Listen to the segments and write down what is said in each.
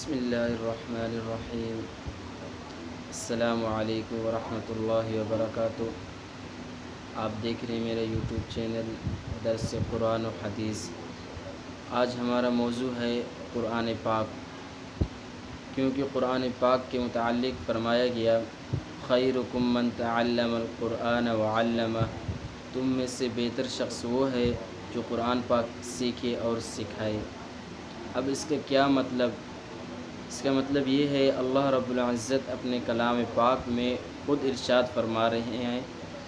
بسم اللہ الرحمن الرحیم۔ السلام علیکم ورحمۃ اللہ وبرکاتہ۔ آپ دیکھ رہے ہیں میرا یوٹیوب چینل درس قرآن و حدیث۔ آج ہمارا موضوع ہے قرآن پاک، کیونکہ قرآن پاک کے متعلق فرمایا گیا خیرکم من تعلم القرآن وعلمہ، تم میں سے بہتر شخص وہ ہے جو قرآن پاک سیکھے اور سکھائے۔ اب اس کا کیا مطلب؟ اس کا مطلب یہ ہے اللہ رب العزت اپنے کلام پاک میں خود ارشاد فرما رہے ہیں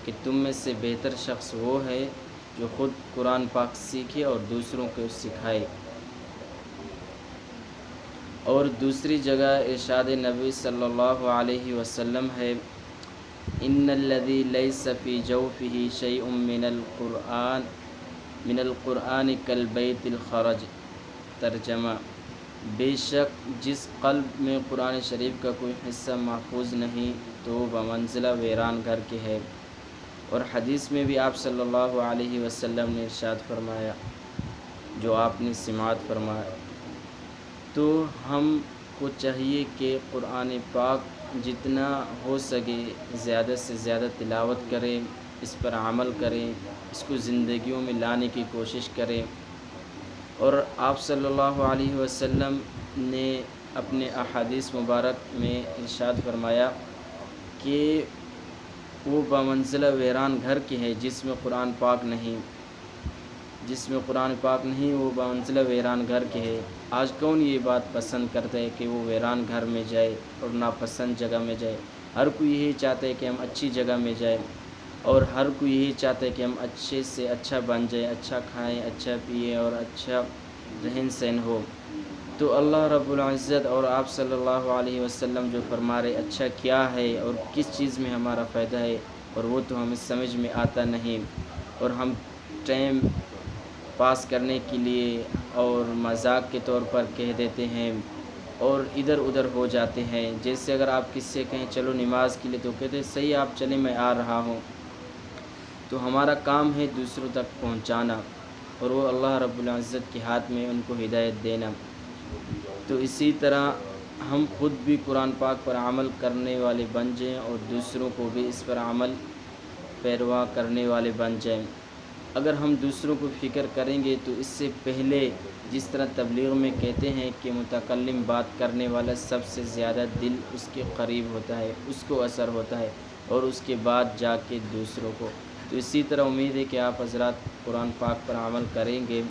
کہ تم میں سے بہتر شخص وہ ہے جو خود قرآن پاک سیکھے اور دوسروں کو سکھائے۔ اور دوسری جگہ ارشاد نبی صلی اللہ علیہ وسلم ہے ان الذی لیس فی جوفہ شیء من القرآن کالبیت الخرج۔ ترجمہ: بے شک جس قلب میں قرآن شریف کا کوئی حصہ محفوظ نہیں تو وہ بمنزلہ ویران گھر کے ہے۔ اور حدیث میں بھی آپ صلی اللہ علیہ وسلم نے ارشاد فرمایا جو آپ نے سماعت فرمایا۔ تو ہم کو چاہیے کہ قرآن پاک جتنا ہو سکے زیادہ سے زیادہ تلاوت کریں، اس پر عمل کریں، اس کو زندگیوں میں لانے کی کوشش کریں۔ اور آپ صلی اللہ علیہ وسلم نے اپنے احادیث مبارک میں ارشاد فرمایا کہ وہ بمنزلہ ویران گھر کے ہے جس میں قرآن پاک نہیں، وہ بمنزلہ ویران گھر کے ہے۔ آج کون یہ بات پسند کرتا ہے کہ وہ ویران گھر میں جائے اور ناپسند جگہ میں جائے؟ ہر کوئی یہی چاہتا ہے کہ ہم اچھی جگہ میں جائیں، اور ہر کوئی یہی چاہتا ہے کہ ہم اچھے سے اچھا بن جائیں، اچھا کھائیں، اچھا پئیں اور اچھا رہن سہن ہو۔ تو اللہ رب العزت اور آپ صلی اللہ علیہ وسلم جو فرما رہے اچھا کیا ہے اور کس چیز میں ہمارا فائدہ ہے، اور وہ تو ہمیں سمجھ میں آتا نہیں، اور ہم ٹائم پاس کرنے کے لیے اور مذاق کے طور پر کہہ دیتے ہیں اور ادھر ادھر ہو جاتے ہیں۔ جیسے اگر آپ کس سے کہیں چلو نماز کے لیے تو کہتے ہیں صحیح آپ چلیں میں آ رہا ہوں۔ تو ہمارا کام ہے دوسروں تک پہنچانا، اور وہ اللہ رب العزت کے ہاتھ میں ان کو ہدایت دینا۔ تو اسی طرح ہم خود بھی قرآن پاک پر عمل کرنے والے بن جائیں اور دوسروں کو بھی اس پر عمل پیروا کرنے والے بن جائیں۔ اگر ہم دوسروں کو فکر کریں گے تو اس سے پہلے جس طرح تبلیغ میں کہتے ہیں کہ متکلم بات کرنے والا سب سے زیادہ دل اس کے قریب ہوتا ہے، اس کو اثر ہوتا ہے، اور اس کے بعد جا کے دوسروں کو۔ تو اسی طرح امید ہے کہ آپ حضرات قرآن پاک پر عمل کریں گے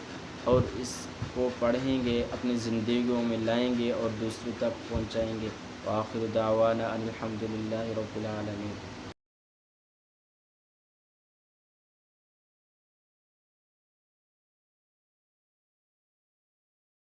اور اس کو پڑھیں گے، اپنی زندگیوں میں لائیں گے اور دوسروں تک پہنچائیں گے۔ وآخر دعوانا ان الحمد للہ رب العالمین۔